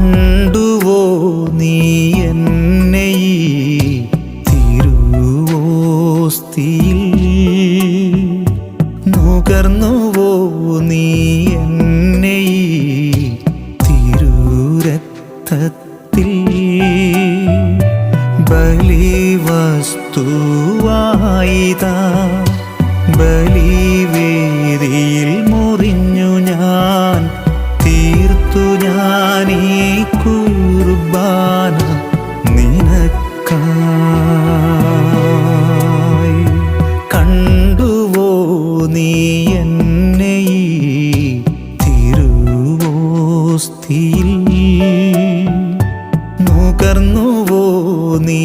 കണ്ടുവോ നീ എന്നെ ഈ തിരുവോസ്തിയിൽ? നുകർന്നുവോ നീ എന്നെ ഈ തിരുരക്തത്തിൽ? ബലിവസ്തുവായിതാ ബലിവേദിയിൽ മുറിഞ്ഞു ഞാൻ, തീർത്തു ഞാനീ കുർബാന നിനക്കായി. കണ്ടുവോ നീ എന്നെ ഈ തിരുവോസ്തിയിൽ? നുകർന്നുവോ നീ